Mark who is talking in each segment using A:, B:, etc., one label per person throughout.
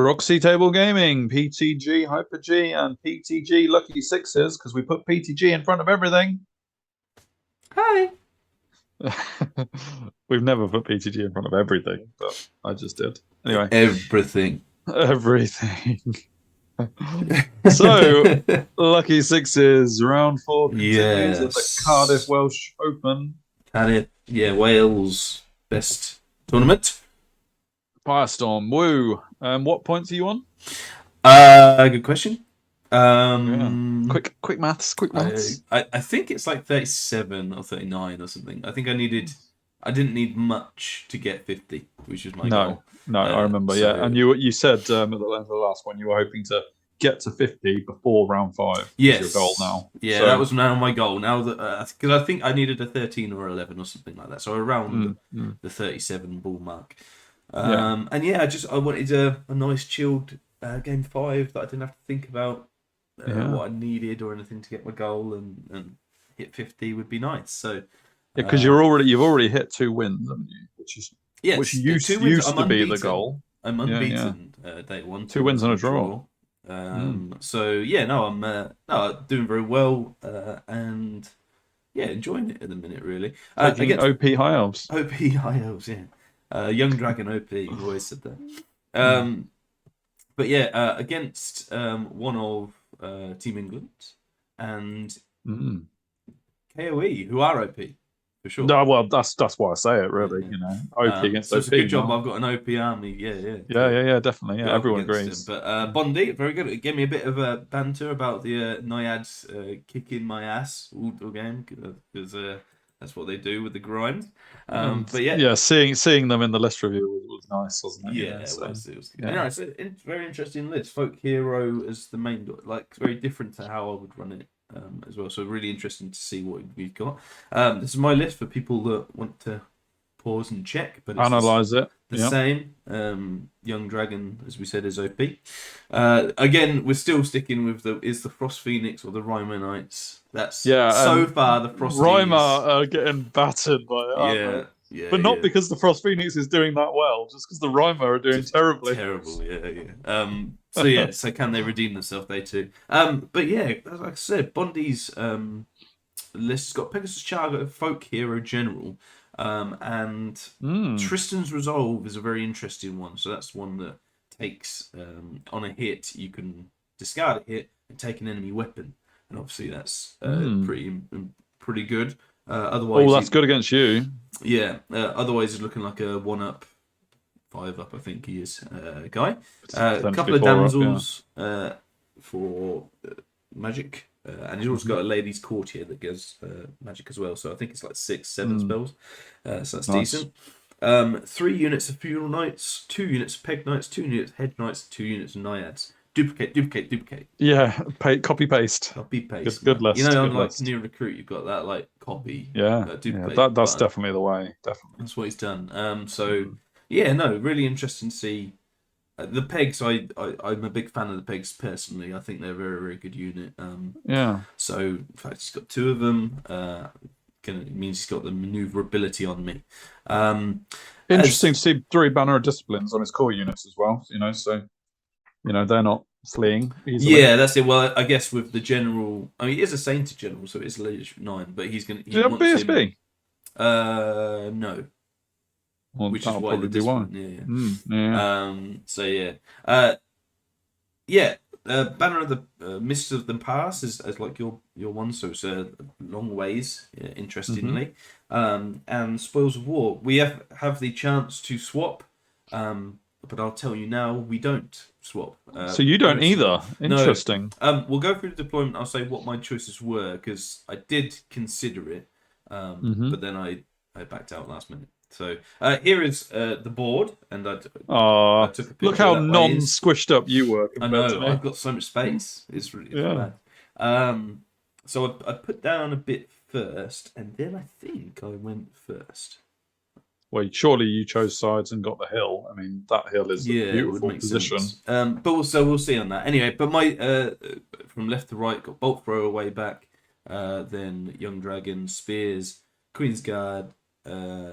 A: Proxy Table Gaming, PTG, Hyper G, and PTG Lucky Sixes, because we put PTG in front of everything.
B: Hi.
A: We've never put PTG in front of everything, but I just did. Anyway,
B: Everything.
A: everything. So, Lucky Sixes, round 4 continues at the Cardiff
B: Yes.
A: Welsh Open.
B: Cardiff, yeah, Wales best tournament.
A: Firestorm, woo. What points are you on?
B: Good question.
A: Yeah. Quick maths, quick maths.
B: I think it's like 37 or 39 or something. I didn't need much to get 50, which was my goal.
A: No, I remember.
B: So
A: Yeah, and you said at the end of the last one you were hoping to get to 50 before round 5.
B: yes,
A: Is your goal now?
B: Yeah,
A: So,
B: that was now my goal. Now that because I think I needed a 13 or 11 or something like that. So around the 37 ball mark. And yeah, I wanted a nice chilled game 5 that I didn't have to think about what I needed or anything to get my goal, and hit 50 would be nice. So
A: because you've already hit 2 wins, haven't you? Which
B: yes, 2 wins.
A: used to be the goal.
B: I'm unbeaten. Day 1,
A: 2 wins and a draw.
B: So yeah, no, I'm doing very well, and yeah, enjoying it at the minute really.
A: Against OP High Elves.
B: OP High Elves, yeah. Young Dragon OP, you've always said that. But yeah, against one of Team England and KOE, who are OP for sure.
A: No, well, that's why I say it, really. Yeah. You know, OP against
B: so
A: OP.
B: It's a good job I've got an OP army.
A: Yeah, definitely. Yeah, everyone agrees.
B: Him. But Bondi, very good. It gave me a bit of a banter about the Naiads kicking my ass all game, because that's what they do with the grind. But yeah,
A: seeing them in the list review was nice, wasn't it?
B: Yeah, it was good. Yeah. Anyway, it's a very interesting list. Folk Hero as the main, like very different to how I would run it as well. So really interesting to see what we've got. This is my list for people that want to pause and check, but it's
A: analyze it.
B: The same. Young Dragon, as we said, is OP. Again, we're still sticking with the Frost Phoenix or the Rhymer Knights. That's so far the Frost
A: Rhymer are getting battered by it.
B: Yeah,
A: but not because the Frost Phoenix is doing that well, just because the Rhymer are doing terribly.
B: Terrible, yeah. So can they redeem themselves? They too. But yeah, like I said, Bondi's list has got Pegasus Charger, Folk Hero General, and Tristan's Resolve is a very interesting one. So that's one that takes on a hit, you can discard a hit and take an enemy weapon, and obviously that's pretty good. Otherwise,
A: that's good against you.
B: Yeah. Otherwise, he's looking like a 1-up, 5-up. I think he is guy. A couple of damsels for magic, and he's also got a lady's courtier that gives magic as well. So I think it's like 6-7 spells. So that's nice. Decent. 3 units of funeral knights, 2 units of peg knights, 2 units of head knights, 2 units of naiads. Duplicate.
A: Yeah, copy paste. Good list.
B: You know, unlike New Recruit, you've got that like copy.
A: Duplicate. That's definitely the way. Definitely.
B: That's what he's done. Yeah, no, really interesting to see the pegs. I'm a big fan of the pegs personally. I think they're a very, very good unit. So in fact, he's got 2 of them. It means he's got the maneuverability on me.
A: Interesting to see 3 banner of disciplines on his core units as well. They're not fleeing easily.
B: Yeah, that's it. Well, I guess with the general, he is a Sainted General, so it's leadership 9, but he's going to.
A: Do you have BSB?
B: No.
A: Well,
B: which is why
A: probably be one.
B: Banner of the Mists of the Past is like your one, so it's a long ways. Interestingly, and Spoils of War, we have the chance to swap. But I'll tell you now, we don't swap.
A: So you don't either. Interesting.
B: No. We'll go through the deployment. I'll say what my choices were, because I did consider it, but then I backed out last minute. So here is the board, and I took a picture.
A: Look how non-squished up you were.
B: I know. I've got so much space. It's really bad. So I put down a bit first, and then I think I went first.
A: Well, surely you chose sides and got the hill. I mean, that hill is a beautiful position.
B: But also we'll see on that. Anyway, but my from left to right got Bolt Throwaway back, then Young Dragon, Spears, Queen's Guard,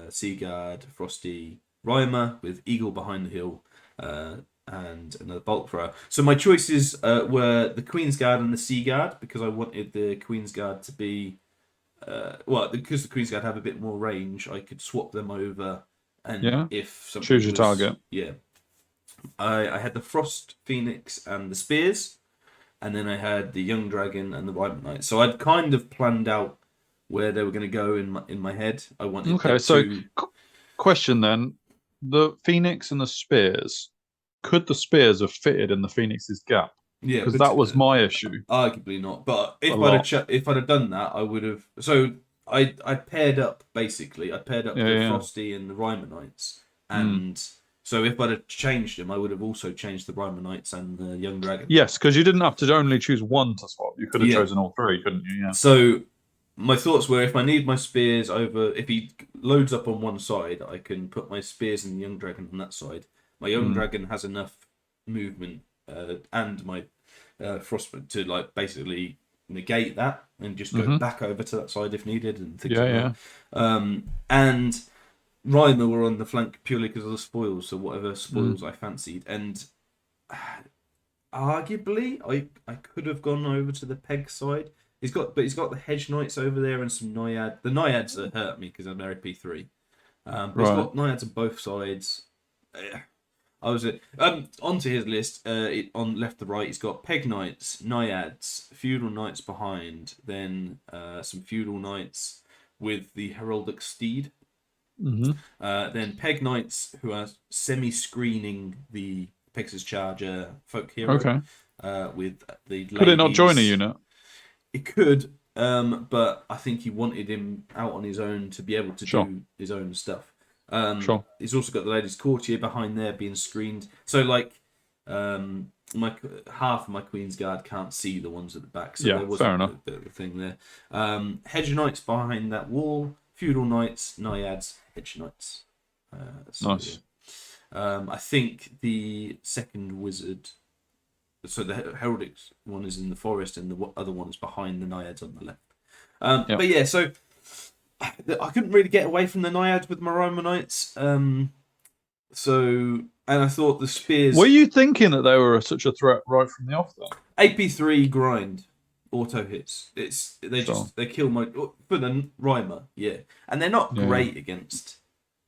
B: Sea Guard, Frosty, Rhymer with Eagle behind the hill, and another bulk thrower. So my choices were the Queen's Guard and the Sea Guard, because I wanted the Queen's Guard to be because the Queen's Guard have a bit more range, I could swap them over, and
A: Yeah.
B: if something
A: Choose your
B: was,
A: target.
B: yeah. I had the Frost Phoenix and the Spears, and then I had the Young Dragon and the Vibrant Knight. So I'd kind of planned out where they were going to go in my head. I wanted
A: Okay, so question then: the Phoenix and the Spears. Could the Spears have fitted in the Phoenix's gap?
B: yeah,
A: Because
B: but
A: that was my issue.
B: arguably not. But
A: A
B: if
A: lot.
B: if I'd have done that, I would have. So I paired up basically. I paired up the Frosty and the Rhymer Knights, and so if I'd have changed them, I would have also changed the Rhymer Knights and the Young Dragon.
A: Yes, because you didn't have to only choose one to swap. You could have chosen all three, couldn't you? Yeah.
B: So my thoughts were, if I need my spears over, if he loads up on one side, I can put my spears and the Young Dragon on that side. My Young Dragon has enough movement and my Frostbite to like basically negate that and just go back over to that side if needed and things like that. And Rhymer were on the flank purely because of the spoils, so whatever spoils I fancied. And arguably, I could have gone over to the Peg side. He's got the Hedge Knights over there and some Naiad. The Naiads hurt me because I'm P3. But he's got Naiads on both sides. I was onto his list. On left to right, he's got Peg Knights, Naiads, Feudal Knights behind, then some Feudal Knights with the Heraldic Steed. Then Peg Knights, who are semi-screening the Pegasus Charger Folk Hero.
A: Okay.
B: With the
A: could it not join a unit?
B: It could, but I think he wanted him out on his own to be able to do his own stuff. He's also got the Ladies' Courtier behind there being screened. So like, my half of my Queen's Guard can't see the ones at the back. So there was
A: fair enough.
B: The thing there. Hedge Knights behind that wall. Feudal Knights, Naiads, Hedge Knights.
A: Nice.
B: Yeah. I think the second wizard. So the Heraldic one is in the forest, and the other one is behind the Naiads on the left. But yeah, so I couldn't really get away from the Naiads with my Rhymer Knights. And I thought the spears.
A: Were you thinking that they were such a threat right from the off? Then
B: AP3 grind auto hits. They kill my for the Rhymer, and they're not great against.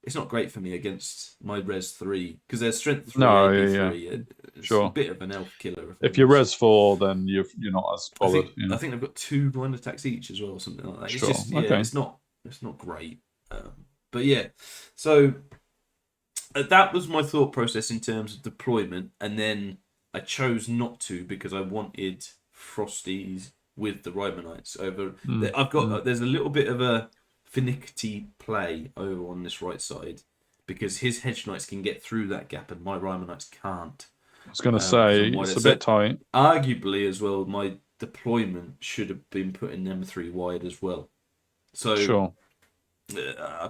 B: It's not great for me against my Res 3 because their Strength 3, AP3. It's a bit of an elf killer.
A: If you're Res 4, then you're not as bothered.
B: I think they've got 2 blind attacks each as well, or something like that. It's just it's not great. But yeah, so that was my thought process in terms of deployment, and then I chose not to because I wanted Frosties with the Rhymer Knights over. There's a little bit of a finicky play over on this right side because his Hedge Knights can get through that gap and my Rhymer Knights can't.
A: I was going to say it's a bit tight.
B: Arguably, as well, my deployment should have been putting them 3 wide as well. So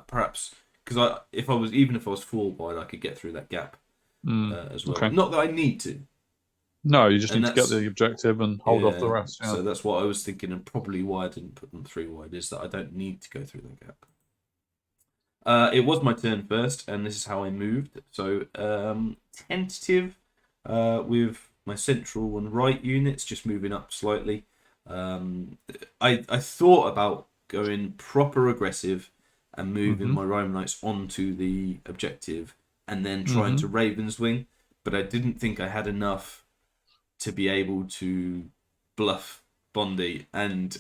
B: perhaps because if I was 4 wide, I could get through that gap as well. Okay. Not that I need to.
A: No, you just need to get the objective and hold off the rest. Yeah.
B: So that's what I was thinking, and probably why I didn't put them 3 wide is that I don't need to go through that gap. It was my turn first, and this is how I moved. So tentative with my central and right units, just moving up slightly. I thought about going proper aggressive and moving my Rhymer Knights onto the objective, and then trying to Ravenswing, but I didn't think I had enough to be able to bluff Bondi. And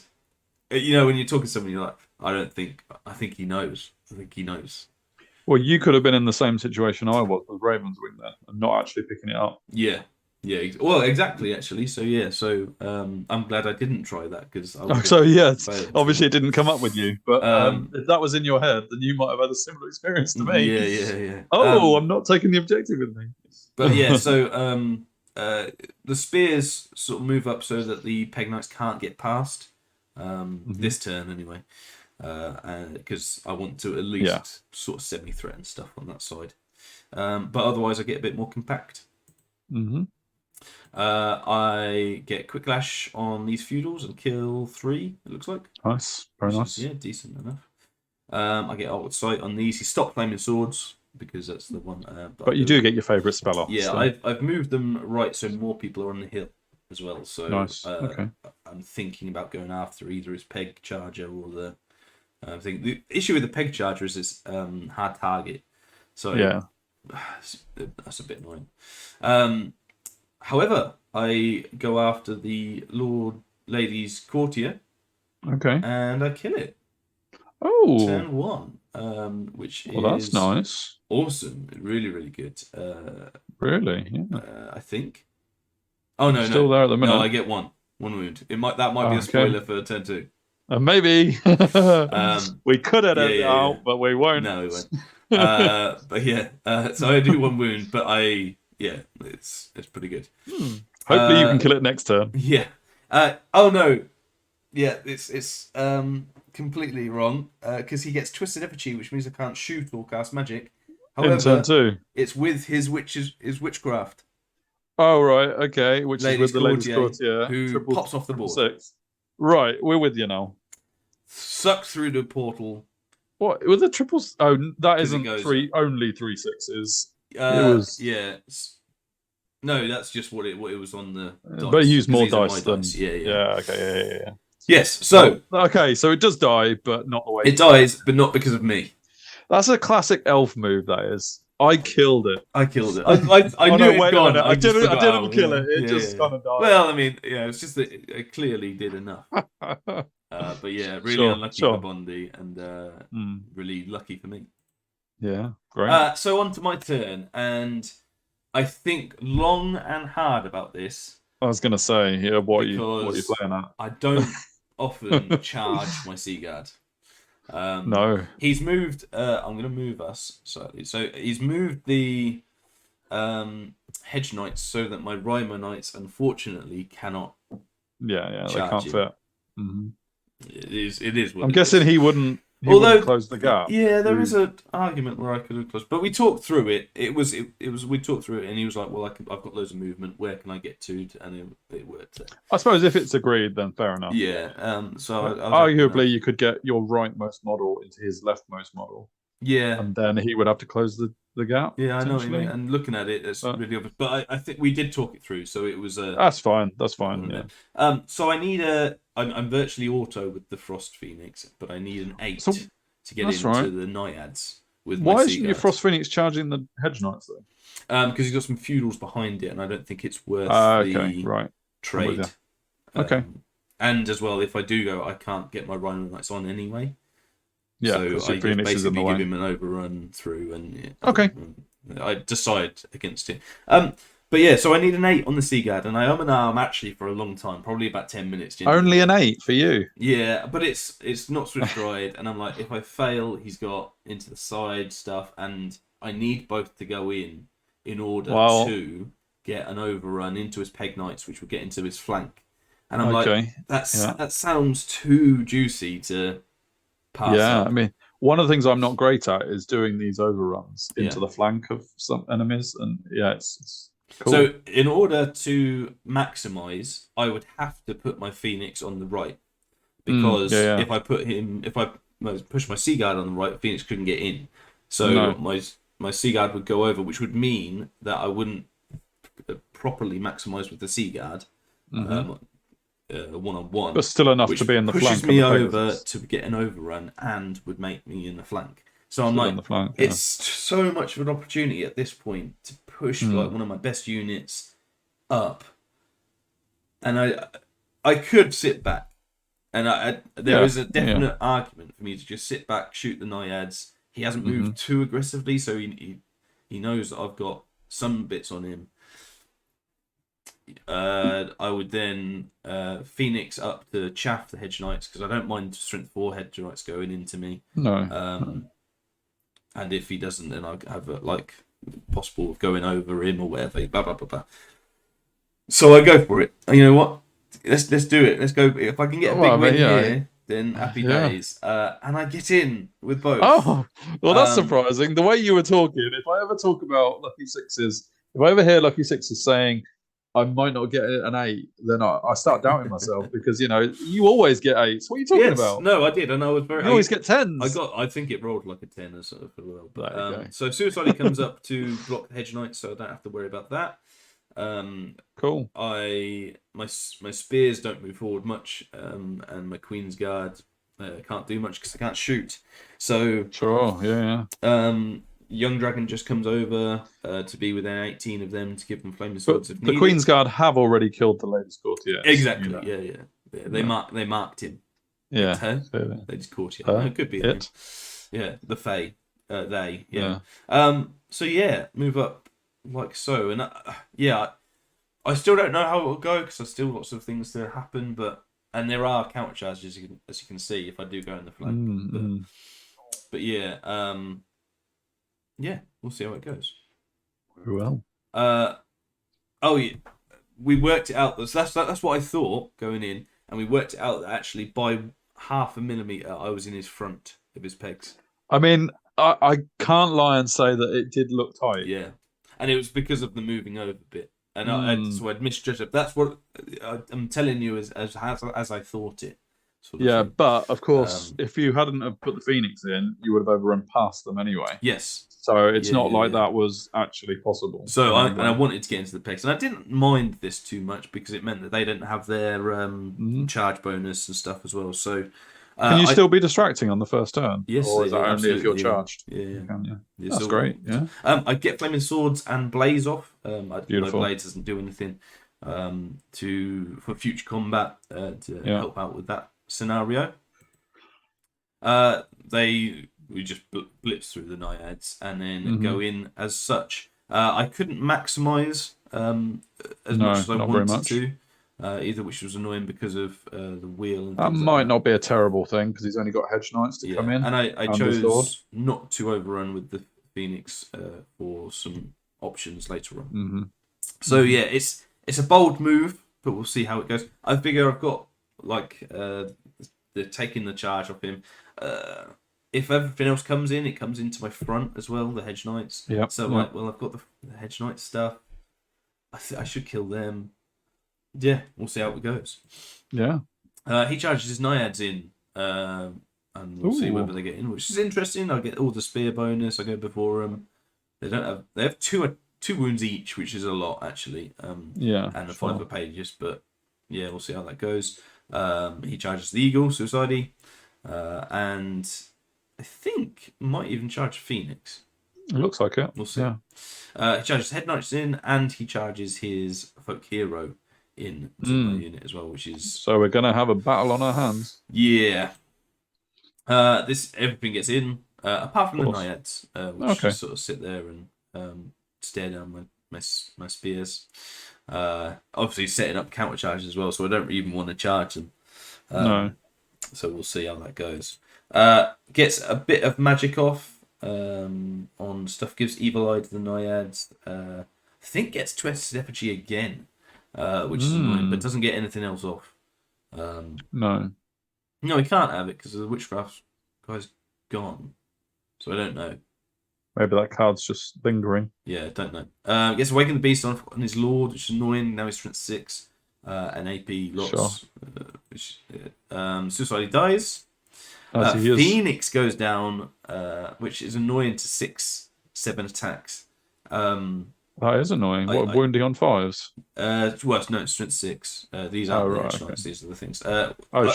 B: when you're talking to someone, you're like, I think he knows. Well,
A: you could have been in the same situation I was with Ravenswing then, and not actually picking it up.
B: Yeah. Well, exactly. Actually, so I'm glad I didn't try that because.
A: Obviously it didn't come up with you, but if that was in your head, then you might have had a similar experience to me.
B: Yeah.
A: I'm not taking the objective with me.
B: But yeah, so the spears sort of move up so that the Peg Knights can't get past this turn anyway, because I want to at least sort of semi-threaten stuff on that side. But otherwise, I get a bit more compact. I get Quick Lash on these feudals and kill 3. It looks like
A: nice, very nice.
B: Yeah, decent enough. I get Outward Sight on these. He stopped flaming swords, because that's the one.
A: But you do get your favourite spell off.
B: Yeah,
A: so.
B: I've moved them right so more people are on the hill as well. So
A: Nice. Okay.
B: I'm thinking about going after either his peg charger or the. I think the issue with the peg charger is it's hard target. So
A: yeah,
B: that's a bit annoying. However, I go after the Lord Lady's Courtier.
A: Okay.
B: And I kill it.
A: Oh.
B: Turn 1. Which is
A: that's nice.
B: Awesome. Really, really good.
A: Really? Yeah.
B: I think. Oh no,
A: Still there at the minute.
B: No, I get one wound. That might be a spoiler for turn 2.
A: Maybe. We could edit it out, but we won't.
B: No, we won't. But yeah, so I do 1 wound, but it's pretty good.
A: Hopefully you can kill it next turn.
B: Yeah. Oh no. Yeah, it's completely wrong because he gets Twisted Effigy, which means I can't shoot or cast magic. However,
A: in turn 2.
B: It's with his witchcraft.
A: Oh right, okay. Which
B: Lady's
A: is with the Lady's Courtier,
B: who pops off the board.
A: 6. Right, we're with you now.
B: Suck through the portal.
A: What with the triples? Oh, that isn't
B: goes,
A: 3. Only 3 6s.
B: It was No, that's just what it was on the. Dice,
A: but he used more dice than.
B: Dice. Yeah.
A: Yeah. Okay. Yeah.
B: Yes. So.
A: Okay, so it does die, but not the way.
B: It dies, but not because of me.
A: That's a classic elf move. That is. I killed it.
B: I knew it was gone.
A: I didn't kill it. It just kind of died.
B: Well, I mean, it's just that it clearly did enough. But yeah, really unlucky for Bondi, and really lucky for me.
A: Yeah, great.
B: So on to my turn, and I think long and hard about this.
A: I was gonna say, what are you playing at?
B: I don't often charge my Seaguard.
A: No.
B: He's moved. I'm going to move us slightly. So he's moved the Hedge Knights so that my Rhymer Knights, unfortunately, cannot.
A: Yeah, they can't fit. Mm-hmm.
B: It is.
A: I'm guessing he wouldn't. Wouldn't close the gap.
B: Yeah, there is an argument where I could have closed, but we talked through it. We talked through it, and he was like, "Well, I've got loads of movement. Where can I get to?" And it worked.
A: I suppose if it's agreed, then fair enough.
B: Yeah. So
A: arguably, you could get your rightmost model into his leftmost model.
B: Yeah.
A: And then he would have to close the gap.
B: Yeah, I know what you mean. And looking at it, it's really obvious. But I think we did talk it through, so it was.
A: That's fine. Yeah.
B: So I need I'm virtually auto with the Frost Phoenix, but I need an 8 to get into the Naiads with my
A: Why isn't your Frost Phoenix charging the Hedge Knights though?
B: Because he's got some feudals behind it, and I don't think it's worth
A: the
B: trade.
A: Okay.
B: And as well, if I do go, I can't get my Rhino Knights on anyway.
A: Yeah,
B: so I
A: Phoenix is in the way.
B: give him an overrun through, and I decide against it. But yeah, so I need an 8 on the Seaguard, and I and arm actually for a long time, probably about 10 minutes.
A: Only an 8 for you?
B: Yeah, but it's not switched right, and I'm like, if I fail, he's got into the side stuff, and I need both to go in order to get an overrun into his Peg Knights, which would get into his flank. And I'm like, that sounds too juicy to pass up.
A: I mean, one of the things I'm not great at is doing these overruns into the flank of some enemies, and it's cool.
B: So in order to maximize, I would have to put my Phoenix on the right, because if I push my Seaguard on the right, Phoenix couldn't get in. So my Seaguard would go over, which would mean that I wouldn't properly maximize with the Seaguard. One-on-one,
A: but still enough to be in the flank.
B: Pushes me over to get an overrun and would make me in the flank. So I'm like, it's so much of an opportunity at this point to push like one of my best units up, and I could sit back, and there is a definite argument for me to just sit back, shoot the Naiads. He hasn't moved too aggressively, so he knows that I've got some bits on him. I would then Phoenix up to chaff the Hedge Knights, because I don't mind strength 4 Hedge Knights going into me. And if he doesn't, then I have possible of going over him or whatever. Blah blah blah blah. So I go for it. And you know what? Let's do it. Let's go. If I can get a big win here, then happy days. And I get in with both.
A: Oh, well, that's surprising. The way you were talking, if I ever talk about Lucky Sixes, if I ever hear Lucky Sixes saying, I might not get an 8, then I start doubting myself because you always get 8s. What are you talking
B: Yes,
A: about?
B: no, I did, and I was very.
A: You always get 10s.
B: I think it rolled like a 10 or sort of as well. But
A: There you go.
B: so Suicide comes up to block the Hedge Knights, so I don't have to worry about that.
A: Cool.
B: My spears don't move forward much, and my Queen's Guard can't do much because I can't shoot. So
A: Sure, yeah.
B: Young Dragon just comes over to be within 18 of them to give them flaming swords if
A: the
B: needed.
A: Queen's Guard have already killed the Ladies' Courtiers.
B: Exactly. Yeah. They marked him.
A: Yeah.
B: It's her. Ladies' Courtier. It could be it. Yeah, the Fae. They. Yeah. So yeah, move up like so, and I still don't know how it will go because there's still lots of things to happen, and there are counter charges as you can see if I do go in the flank. But yeah, yeah, we'll see how it goes.
A: Very well.
B: Oh yeah, we worked it out. That's what I thought going in, and we worked it out that actually by 0.5 millimeter I was in his front of his pegs.
A: I mean, I can't lie and say that it did look tight.
B: Yeah, and it was because of the moving over bit. And I'd misjudged it. That's what I'm telling you as I thought it. Sort of thing.
A: But of course, if you hadn't have put the Phoenix in, you would have overrun past them anyway.
B: Yes.
A: So it's not like that was actually possible.
B: So I wanted to get into the pegs, and I didn't mind this too much because it meant that they didn't have their charge bonus and stuff as well. So
A: can you still be distracting on the first turn?
B: Yes,
A: or is that only if you're charged?
B: Yeah.
A: That's great. Yeah.
B: I get flaming swords and blaze off.
A: Beautiful.
B: My blades doesn't do anything for future combat to help out with that scenario. We just blitz through the naiads and then go in as such. I couldn't maximize as much as I wanted to. Either, which was annoying because of the wheel. And
A: that might not be a terrible thing because he's only got Hedge Knights to come in.
B: And I chose not to overrun with the Phoenix for some options later on. So yeah, it's a bold move, but we'll see how it goes. I figure I've got the taking the charge off him. If everything else comes in, it comes into my front as well, the Hedge Knights.
A: Yep.
B: So I've got the Hedge Knight stuff. I should kill them. Yeah, we'll see how it goes.
A: Yeah.
B: He charges his naiads in, and we'll see whether they get in, which is interesting. I get all the spear bonus. I go before them. They have two wounds each, which is a lot actually. And the 5 pages, but yeah, we'll see how that goes. He charges the Eagle, Suicide, and I think might even charge Phoenix.
A: It looks like it.
B: We'll see.
A: Yeah.
B: He charges Head Knights in, and he charges his Folk Hero in to my unit as well, which is...
A: So we're going to have a battle on our hands.
B: Yeah. Everything gets in, apart from the Naiads, which just sort of sit there and stare down my spears. Obviously setting up counter charges as well, so I don't even want to charge them.
A: No.
B: So we'll see how that goes. Gets a bit of magic off on stuff, gives Evil Eye to the Naiads. I think gets Twisted Effigy again. Which is annoying, but doesn't get anything else off.
A: No,
B: he can't have it because the Witchcraft guy's gone. So I don't know.
A: Maybe that card's just lingering.
B: Yeah, I don't know. Gets Awaken the Beast on his Lord, which is annoying. Now he's strength 6 and AP lots. Sure. Suicide dies. Phoenix goes down, which is annoying to 6-7 attacks.
A: That is annoying. Wounding on 5s?
B: No, it's strength 6. These are these are the things.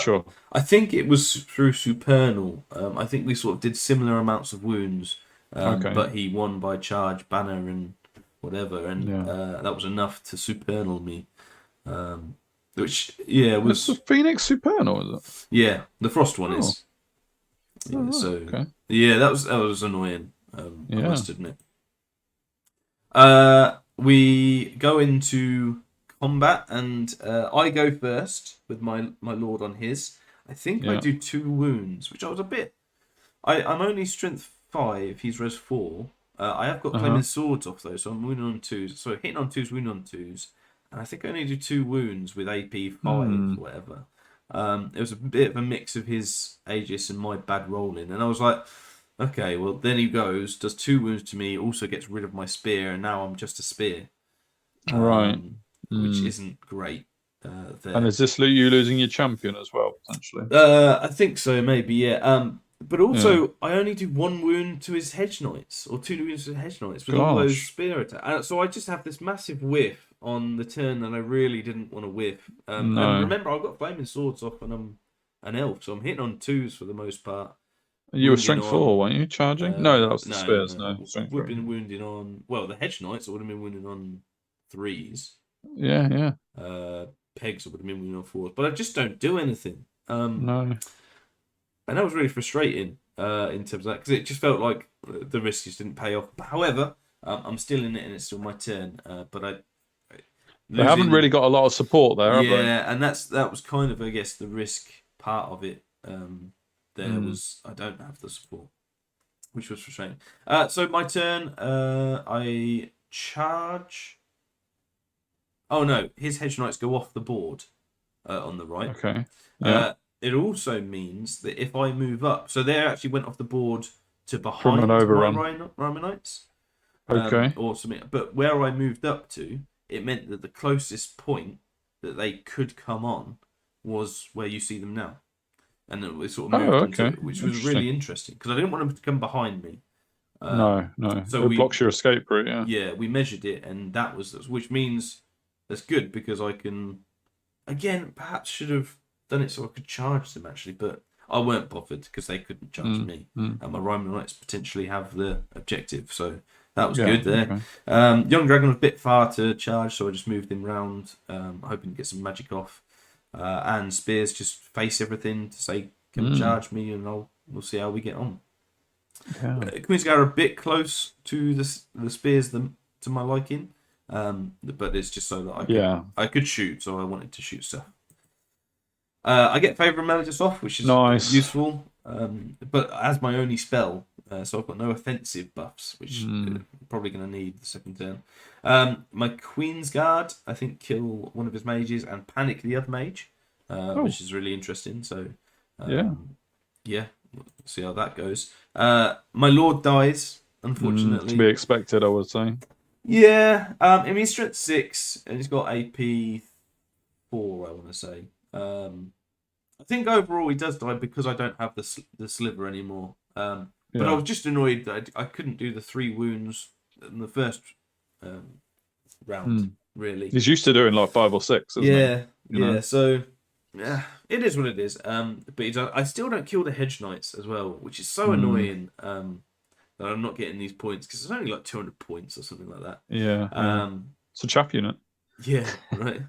A: Sure.
B: I think it was through Supernal. I think we sort of did similar amounts of wounds, but he won by charge, banner, and whatever, and that was enough to Supernal me. Which was
A: the Phoenix Supernal, is it?
B: Yeah, the Frost one is. Yeah, that was annoying. I must admit. We go into combat, and I go first with my Lord on his. I think I do 2 wounds, which I was a bit... I'm only strength 5, he's res 4. I have got Flaming Swords off though, so I'm wounding on 2s. So hitting on 2s, wounding on 2s. And I think I only do 2 wounds with AP 5, whatever. It was a bit of a mix of his Aegis and my bad rolling, and I was like... Okay, well, then he goes, does 2 wounds to me, also gets rid of my spear, and now I'm just a spear.
A: Right.
B: which
A: Mm.
B: isn't great. There.
A: And is this you losing your champion as well, potentially?
B: I think so, maybe, yeah. But
A: Yeah.
B: also, I only do 1 wound to his hedge knights, or 2 wounds to his hedge knights with all those
A: Gosh.
B: spear attacks. So I just have this massive whiff on the turn that I really didn't want to whiff. And
A: No.
B: remember, I've got flaming swords off, and I'm an elf, so I'm hitting on 2s for the most part.
A: You were
B: Wounding
A: strength 4,
B: on.
A: weren't you? Charging? No, that was the
B: No,
A: spears.
B: no.
A: No, strength
B: Would have
A: 3.
B: been wounding on. Well, the hedge knights, I would have been wounding on 3s.
A: Yeah, yeah.
B: Pegs, I would have been wounding on 4s. But I just don't do anything.
A: No.
B: And that was really frustrating in terms of that, because it just felt like the risk just didn't pay off. However, I'm still in it, and it's still my turn. But
A: They haven't really got a lot of support there, have they?
B: Yeah, and that was kind of, I guess, the risk part of it. There was I don't have the support, which was frustrating. So my turn, I charge. Oh no, his hedge knights go off the board on the right.
A: Okay. Yeah.
B: It also means that if I move up, so they actually went off the board to
A: From
B: behind
A: an
B: my
A: overrun.
B: Rhymer Knights.
A: Okay.
B: Or something. But where I moved up to, it meant that the closest point that they could come on was where you see them now. And it was sort of moved into it, which was really interesting, because I didn't want them to come behind me.
A: No.
B: So
A: it blocks your escape route, yeah.
B: Yeah, we measured it, and that was, which means that's good, because I can, again, perhaps should have done it so I could charge them, actually, but I weren't bothered because they couldn't charge me. And my Rhymer Knights potentially have the objective, so that was good there. Okay. Young Dragon was a bit far to charge, so I just moved him round, hoping to get some magic off. And Spears just face everything to say, come charge me, and we'll see how we get on. Yeah. Queen's Guard are a bit close to the Spears to my liking, but it's just so that I could shoot, so I wanted to shoot stuff. I get Favour Managers off, which is useful, but as my only spell, so I've got no offensive buffs, which I'm probably going to need the second turn. My Queen's Guard, I think, kill one of his mages and panic the other mage, which is really interesting. So, yeah, we'll see how that goes. My Lord dies, unfortunately.
A: To be expected, I would say.
B: Yeah, I mean, strength 6, and he's got AP 4, I want to say. I think overall he does die because I don't have the sliver anymore. But I was just annoyed that I couldn't do the 3 wounds in the first round. Really,
A: he's used to doing like 5 or 6. Isn't he?
B: Yeah. So it is what it is. But I still don't kill the hedge knights as well, which is so annoying. That I'm not getting these points because it's only like 200 points or something like that.
A: Yeah. It's a chap unit.
B: Yeah, right.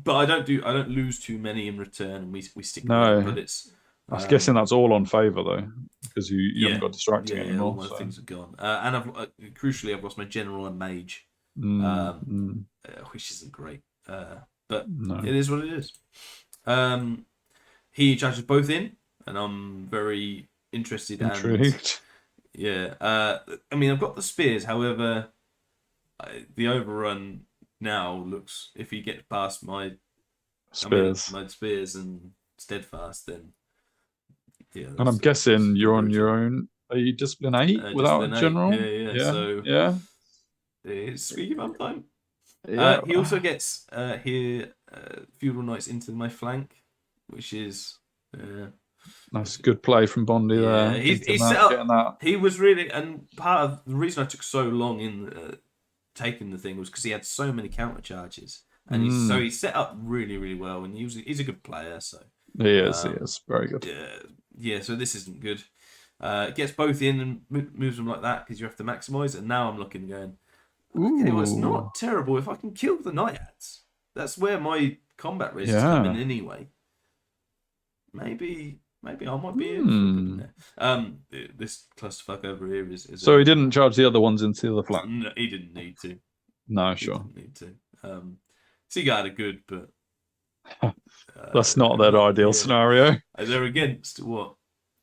B: But I don't lose too many in return. We stick with it, but it's.
A: I'm guessing that's all on favour though, because you haven't got distracting anymore.
B: All my things are gone, and crucially I've lost my general and mage, which isn't great. But it is what it is. He charges both in, and I'm very interested.
A: Intrigued.
B: I mean, I've got the spears. However, the overrun now looks, if he gets past my spears, my spears and steadfast, then
A: and I'm guessing you're on your own. Are you discipline 8 without a general?
B: Yeah. It's squeaky bum time. He also gets here feudal knights into my flank, which is
A: that's good play from Bondi there.
B: He set up. He was really, and part of the reason I took so long in taking the thing was because he had so many counter charges, and he set up really, really well, and he's a good player. So
A: he is very good.
B: Yeah. So this isn't good. Gets both in and moves them like that because you have to maximise. And now I'm looking going, okay, well, it's not terrible if I can kill the naiads. That's where my combat risk is coming anyway. Maybe I might be in. This clusterfuck over here is.
A: So he didn't charge the other ones into the flank.
B: No, he didn't need to.
A: No, sure.
B: He didn't need to. Seaguard are good, but
A: that's not their ideal scenario.
B: They're against what?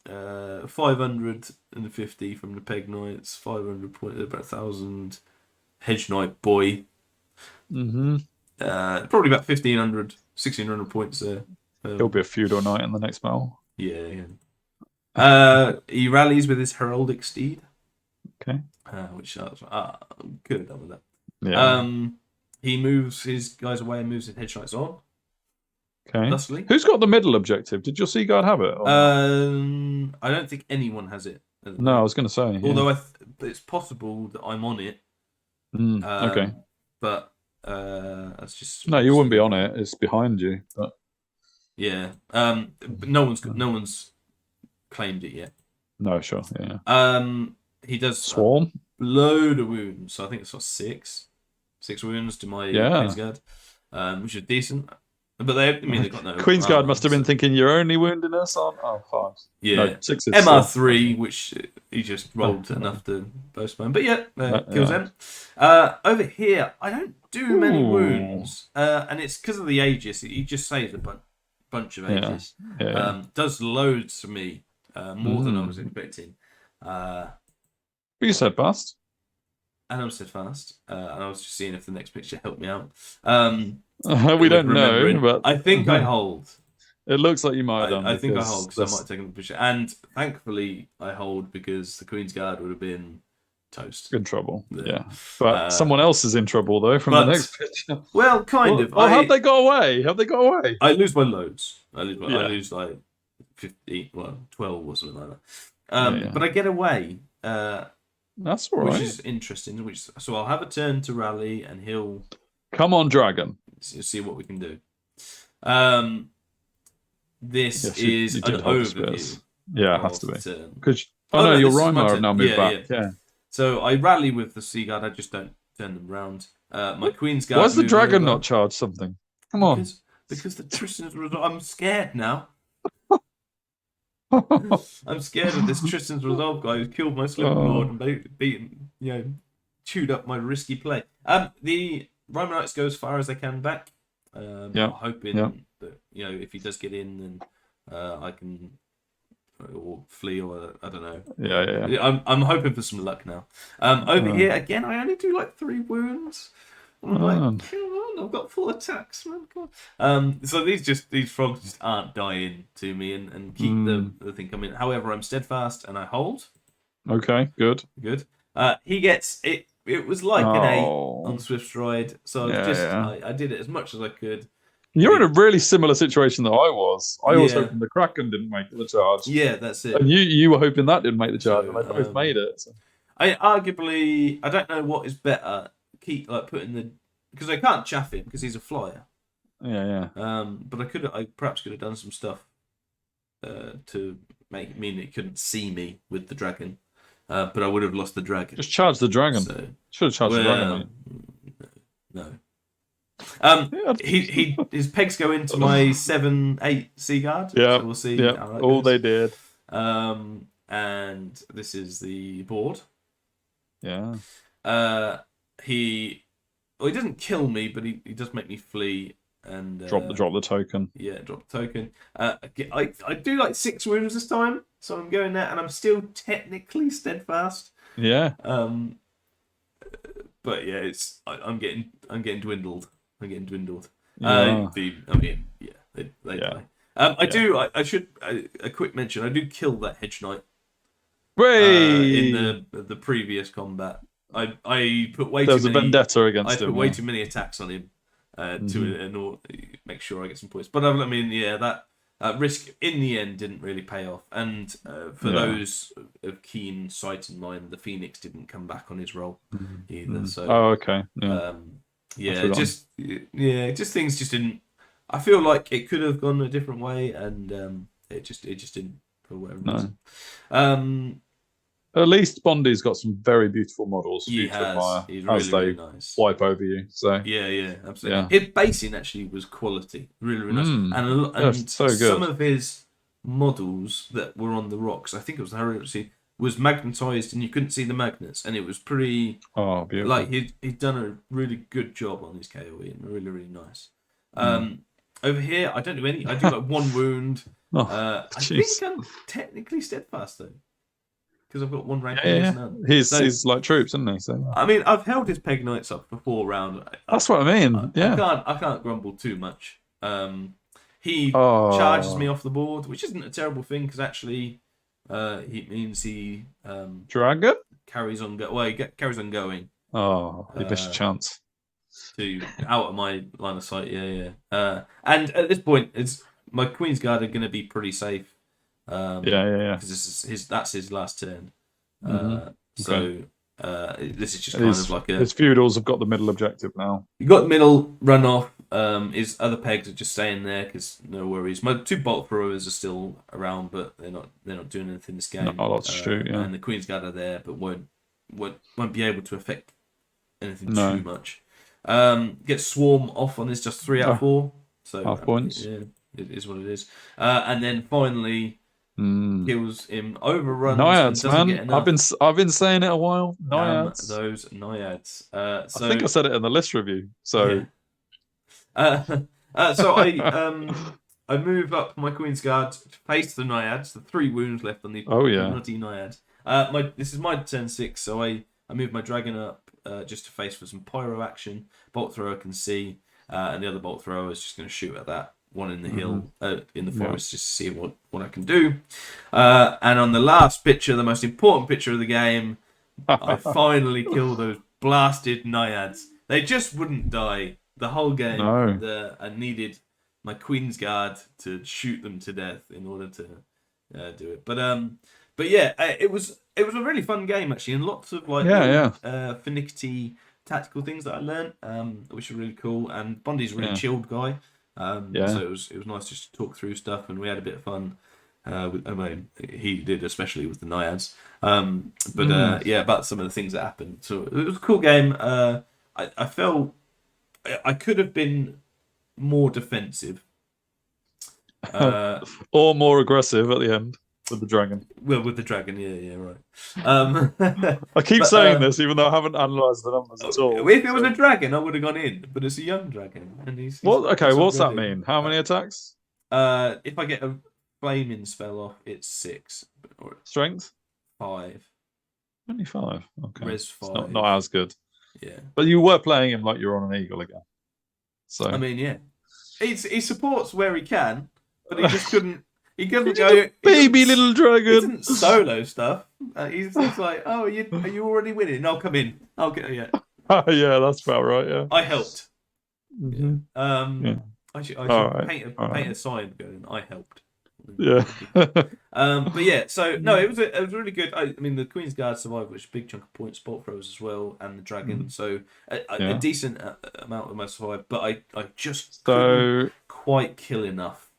B: 550 from the Peg Knights, 500 points, about 1,000 Hedge Knight boy.
A: Probably
B: about 1,600 points there.
A: He'll be a feudal knight in the next battle.
B: Yeah. He rallies with his heraldic steed.
A: Okay.
B: Which could have done with that.
A: Yeah.
B: he moves his guys away and moves his hedge knights on.
A: Okay.
B: Thusly.
A: Who's got the middle objective? Did your Sea Guard have it?
B: I don't think anyone has it.
A: No, I was going to say.
B: Although it's possible that I'm on it.
A: Okay.
B: But that's just.
A: No, you wouldn't be on it. It's behind you. But...
B: Yeah. But no one's claimed it yet.
A: No, sure. Yeah.
B: He does
A: Swarm.
B: Load of wounds. So I think it's got 6 wounds to my Queen's Guard, which is decent. But they've got no.
A: Queen's Guard must have been thinking you're only wounding us on 5.
B: Yeah,
A: no, 6 is
B: MR3, which he just rolled enough to postpone. But yeah, kills them. Over here, I don't do many wounds, and it's because of the Aegis. He just saves a bunch of Aegis. Does loads for me, more than I was expecting.
A: But you said fast.
B: And I'm steadfast. And I was just seeing if the next picture helped me out.
A: We don't know, but
B: I think I hold.
A: It looks like you might have done.
B: I think I hold because I might have taken the picture. And thankfully, I hold because the Queen's Guard would have been toast.
A: In trouble, yeah. But someone else is in trouble, though, from the next picture.
B: Well, kind of.
A: Oh, have they got away? Have they got away?
B: I lose by loads. I lose like 15, 12 or something like that. But I get away.
A: That's all right.
B: Which is interesting. So I'll have a turn to rally, and he'll
A: come on, Dragon.
B: See what we can do. This is an overview.
A: Yeah, it has to be. Because your Rhymer have now moved back. Yeah.
B: So I rally with the Sea Guard. I just don't turn them round. My Queen's Guard.
A: Why's the Dragon not charged something? Come on.
B: Because the Tristan's. I'm scared now. I'm scared of this Tristan's Resolve guy who's killed my Slipper Lord and beaten, chewed up my risky play. The Rhymer Knights go as far as they can back. Hoping that if he does get in, then I can or flee, or I don't know.
A: Yeah.
B: I'm hoping for some luck now. Over here again, I only do like 3 wounds. I'm like, come on, I've got 4 attacks, man. Come on. So these frogs just aren't dying to me and keep the thing coming. However, I'm steadfast and I hold.
A: Okay, good.
B: He gets it. It was like an 8 on Swift Stride, so I did it as much as I could.
A: You're in a really similar situation that I was. I was hoping the Kraken didn't make the charge.
B: Yeah, that's it.
A: And you were hoping that didn't make the charge, and they both made it. So.
B: I don't know what is better. Keep putting the, because I can't chaff him because he's a flyer.
A: Yeah.
B: But I perhaps could have done some stuff to mean it couldn't see me with the dragon. But I would have lost the dragon.
A: Just charge the dragon. So, should have charged the dragon.
B: No. His pegs go into my 7/8 Sea Guard.
A: Yeah.
B: So we'll see.
A: Yeah. All they did.
B: And this is the board.
A: Yeah.
B: He doesn't kill me, but he does make me flee and
A: drop the token.
B: Yeah, drop the token. I do like 6 wounds this time, so I'm going there, and I'm still technically steadfast.
A: Yeah.
B: But yeah, I'm getting dwindled.
A: Yeah.
B: They die. I should a quick mention. I do kill that hedge knight. In the previous combat. I put way
A: There's
B: too many.
A: a vendetta against him.
B: I put way too many attacks on him to make sure I get some points. But that risk in the end didn't really pay off. And for those of keen sight and mind, the Phoenix didn't come back on his roll either. So
A: okay.
B: Just things just didn't. I feel like it could have gone a different way, and it just didn't for whatever reason.
A: At least Bondi's got some very beautiful models for you to admire
B: as they
A: nice. Wipe over you. So
B: yeah, absolutely. His basing actually was quality, really nice, and
A: so good.
B: Some of his models that were on the rocks, I think it was the Heredity, was magnetized, and you couldn't see the magnets, and it was pretty.
A: Oh, beautiful!
B: Like he'd done a really good job on his KOE, and really nice. Over here, I don't do any. I do like 1 wound. I think I'm technically steadfast though. Because I've got 1 rank.
A: He's like troops, isn't he? So
B: I mean, I've held his peg knights up for 4 rounds.
A: That's what I mean.
B: I can't grumble too much. He charges me off the board, which isn't a terrible thing because actually, he means he
A: Dragon
B: carries on. He carries on going.
A: Oh, he missed a chance.
B: out of my line of sight. Yeah. And at this point, it's my Queen's Guard are going to be pretty safe.
A: Yeah.
B: Because that's his last turn. So this is just kind of like
A: his feudals have got the middle objective now.
B: You got the middle run off. His other pegs are just staying there because no worries. My 2 bolt throwers are still around, but they're not doing anything this game.
A: No, that's true. Yeah.
B: And the Queen's Guard are there, but won't be able to affect anything too much. Get swarm off on this, just 3 out of 4. So
A: half points.
B: Yeah, it is what it is. And then finally kills him, overruns.
A: Naiads,
B: and
A: man. I've been saying it a while. Naiads.
B: Those Naiads.
A: I think I said it in the list review. So.
B: Yeah. So I move up my Queen's Guard to face the Naiads. The 3 wounds left on the bloody Naiads. This is my turn 6, so I move my dragon up just to face for some pyro action. Bolt thrower can see, and the other bolt thrower is just going to shoot at that one in the hill, in the forest, just to see what I can do. And on the last picture, the most important picture of the game, I finally kill those blasted Naiads. They just wouldn't die the whole game.
A: No.
B: I needed my Queen's Guard to shoot them to death in order to do it. But yeah, it was a really fun game actually, and lots of finicky tactical things that I learned, which were really cool. And Bondi's a really chilled guy, so it was nice just to talk through stuff, and we had a bit of fun. He did, especially with the Naiads. About some of the things that happened. So it was a cool game. I felt I could have been more defensive,
A: or more aggressive at the end with the dragon.
B: Well, with the dragon, yeah, right.
A: I keep saying this, even though I haven't analysed the numbers at all.
B: If it was a dragon, I would have gone in, but it's a young dragon, and he's
A: what's that mean? How many attacks?
B: If I get a flaming spell off, it's 6.
A: Strength
B: 5.
A: Only 5. Okay,
B: Res 5.
A: It's not as good.
B: Yeah,
A: but you were playing him like you're on an eagle again. So
B: I mean, yeah, he supports where he can, but he just couldn't. He couldn't go.
A: Baby little dragon.
B: He didn't solo stuff. He's like, oh, are you already winning? No, come in. I'll get yeah.
A: Yeah, that's about right. Yeah,
B: I helped.
A: Mm-hmm.
B: I should paint a sign going. I helped.
A: Yeah.
B: But yeah, so no, it was really good. I mean, the Queen's Guard survived, which is a big chunk of points, bolt throws as well, and the dragon. So a decent amount of them survived, but I just couldn't quite kill enough.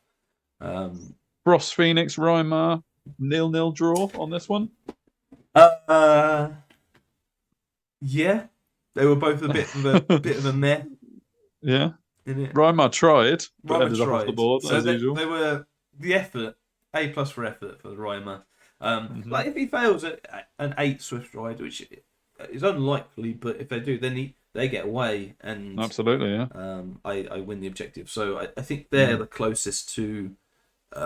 A: Frost Phoenix Rymar 0-0 draw on this one.
B: Yeah, they were both a bit of a meh.
A: Yeah. Rymar tried, but ended up off the board as usual.
B: They were the effort, A+ for effort for Rymar. Like if he fails at an 8 Swift Ride, which is unlikely, but if they do, then they get away, and
A: absolutely, yeah.
B: I win the objective. So I think they're the closest to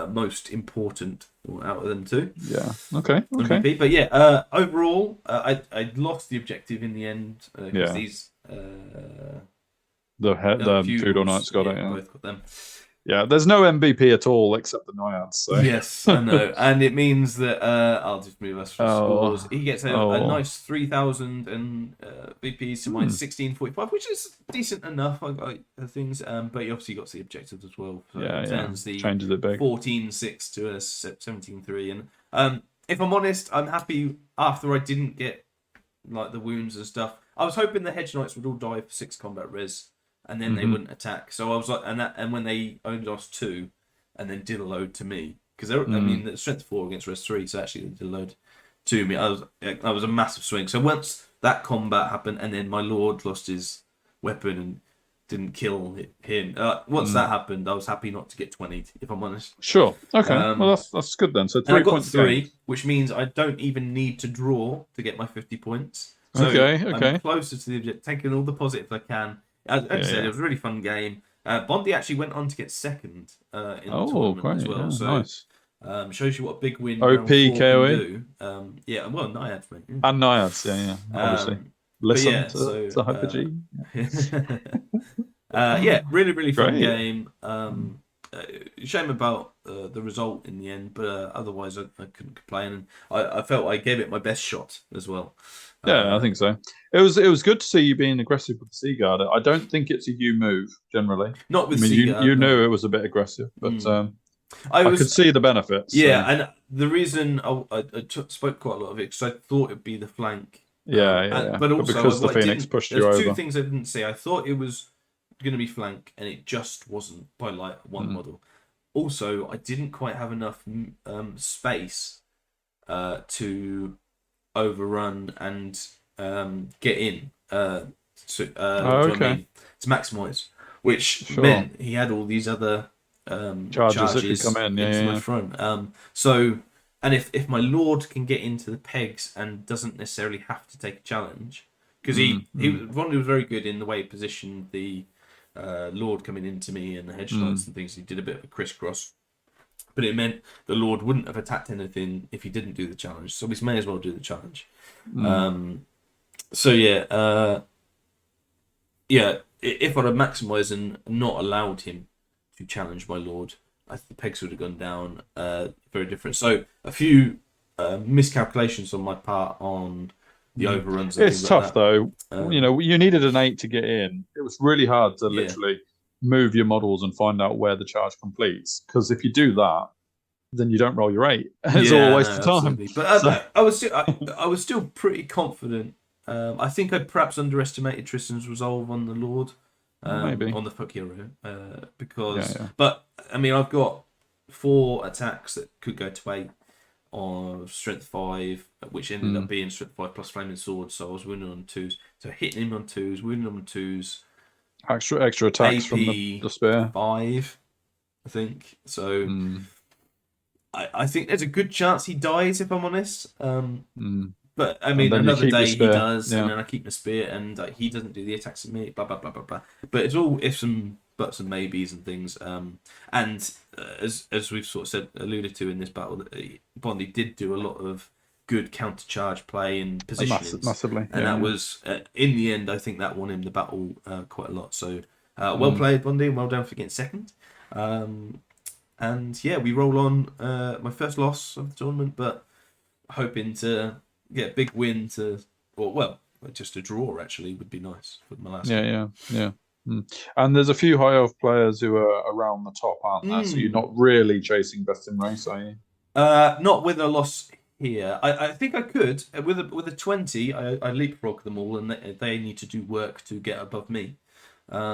B: most important out of them two.
A: Yeah. Okay.
B: MVP. But yeah, overall, I lost the objective in the end because these
A: the feudal knights got it. Yeah.
B: Both got them.
A: Yeah, there's no MVP at all except the Naiads. So.
B: Yes, I know, and it means that I'll just move us for scores. He gets a nice 3,000 and VPs to mine 1645, which is decent enough. I got things, but you obviously got the objectives as well. So it turns the
A: changes it big.
B: 14-6 to a 17-3, and if I'm honest, I'm happy after I didn't get like the wounds and stuff. I was hoping the Hedge Knights would all die for 6 combat res. And then they wouldn't attack. So I was like, and when they only lost 2, and then did a load to me, because I mean, the strength 4 against res 3, so actually they did a load to me. I was a massive swing. So once that combat happened, and then my lord lost his weapon and didn't kill him. Once that happened, I was happy not to get 20, if I'm honest.
A: Sure. Okay. Well, that's good then. So 3
B: I got
A: points
B: 3, which means I don't even need to draw to get my 50 points. So I'm closer to the objective, taking all the positives I can. As I said, it was a really fun game. Bondi actually went on to get second in the tournament as well. So nice. Shows you what a big win
A: OP KOE
B: do. Naiads, mate.
A: And Naiads, yeah. Obviously. Listen to Hyper G.
B: Really, really fun game. shame about the result in the end, but otherwise I couldn't complain. And I felt I gave it my best shot as well.
A: Yeah, I think so. It was good to see you being aggressive with the Seaguard. I don't think it's a you move generally.
B: Not with
A: I mean,
B: Seaguard,
A: you
B: no.
A: knew it was a bit aggressive, but
B: I
A: could see the benefits.
B: Yeah,
A: so.
B: and the reason I spoke quite a lot of it because I thought it'd be the flank.
A: Yeah.
B: But also,
A: because the Phoenix pushed you
B: there's
A: over.
B: two things I didn't see. I thought it was going to be flank, and it just wasn't by like one model. Also, I didn't quite have enough space to overrun and get in. To maximise, which meant he had all these other charges
A: that could come in
B: into my front. So, and if my Lord can get into the pegs and doesn't necessarily have to take a challenge, because Ronnie was very good in the way he positioned the Lord coming into me and the hedge knights and things. He did a bit of a crisscross, but it meant the Lord wouldn't have attacked anything if he didn't do the challenge. So we may as well do the challenge. If I'd have maximised and not allowed him to challenge my Lord, I think the pegs would have gone down very different. So a few miscalculations on my part on the overruns. And
A: it's tough though. You needed an 8 to get in. It was really hard to literally move your models and find out where the charge completes. Because if you do that, then you don't roll your 8. It's all a waste of time.
B: Absolutely. But I was still pretty confident. I think I perhaps underestimated Tristan's resolve on the Lord,
A: maybe
B: on the Fuck Hero, because. But I mean, I've got 4 attacks that could go to 8 on strength 5, which ended up being strength 5 plus flaming sword. So I was winning on 2s. So hitting him on 2s, winning him on 2s.
A: Extra attacks from the spear.
B: 5, I think. So I think there's a good chance he dies, if I'm honest. But I mean, another day he does, and then I keep the spear, and he doesn't do the attacks at me. Blah blah blah blah blah. But it's all ifs and buts and maybes and things. And as we've sort of said, alluded to in this battle, Bondi did do a lot of good counter charge play and positioning,
A: massively,
B: and that was in the end. I think that won him the battle quite a lot. So well played, Bondi, and well done for getting second. And yeah, we roll on my first loss of the tournament, but hoping to get a big win just a draw actually would be nice for my last game.
A: Yeah. And there's a few high elf players who are around the top, aren't there? So you're not really chasing best in race, are you?
B: Not with a loss here. I think I could with a 20. I leapfrog them all, and they need to do work to get above me.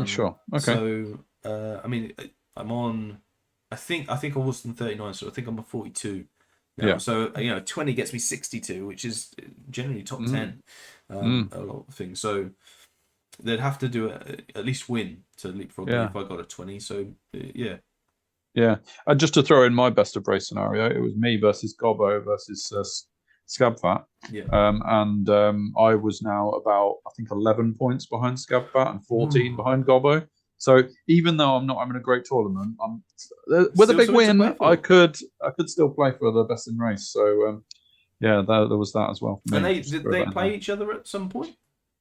A: Sure. Okay.
B: So I mean, I'm on. I think I was on 39, so I think I'm on 42. Yeah. So 20 gets me 62, which is generally top 10. A lot of things. So they'd have to do at least win to leapfrog me if I got a 20. So yeah.
A: And just to throw in my best of race scenario, it was me versus Gobbo versus Scabfat.
B: Yeah.
A: And I was now about, I think, 11 points behind Scabfat and 14 behind Gobbo. So even though I'm not having a great tournament, I'm with a big win. I could still play for the best in race. So there was that as well.
B: And did they play each other at some point?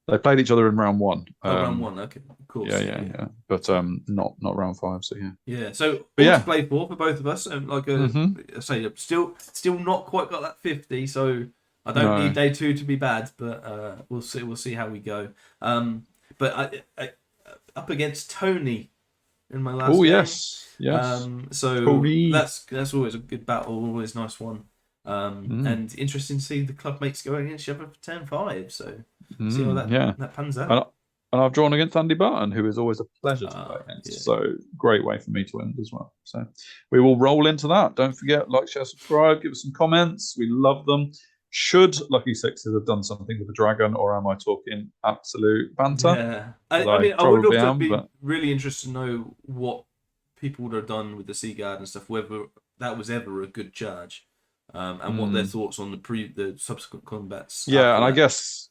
A: They played each other in round 1.
B: Round 1, okay, cool.
A: Yeah. But not round 5. So
B: yeah. So to play for both of us, and like I say, still not quite got that 50. So I don't need day 2 to be bad, but we'll see how we go. But I up against Tony in my last game.
A: Yes.
B: So
A: Tony.
B: That's always a good battle, always a nice one. And interesting to see the club mates going against each other for 10-5. So see how that pans out.
A: And I've drawn against Andy Barton, who is always a pleasure to play against. Yeah. So great way for me to end as well. So we will roll into that. Don't forget, like, share, subscribe, give us some comments. We love them. Should Lucky Sixes have done something with the dragon, or am I talking absolute banter?
B: Yeah, I mean, I would also be really interested to know what people would have done with the Sea Guard and stuff, whether that was ever a good charge, and what their thoughts on the subsequent combats.
A: Yeah, and I guess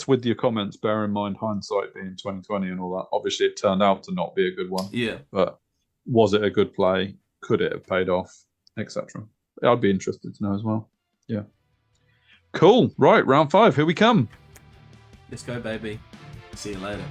A: with your comments, bear in mind hindsight being 2020 and all that. Obviously, it turned out to not be a good one.
B: Yeah,
A: but was it a good play? Could it have paid off, etc.? I'd be interested to know as well. Yeah. Cool. Right, round 5. Here we come.
B: Let's go, baby. See you later.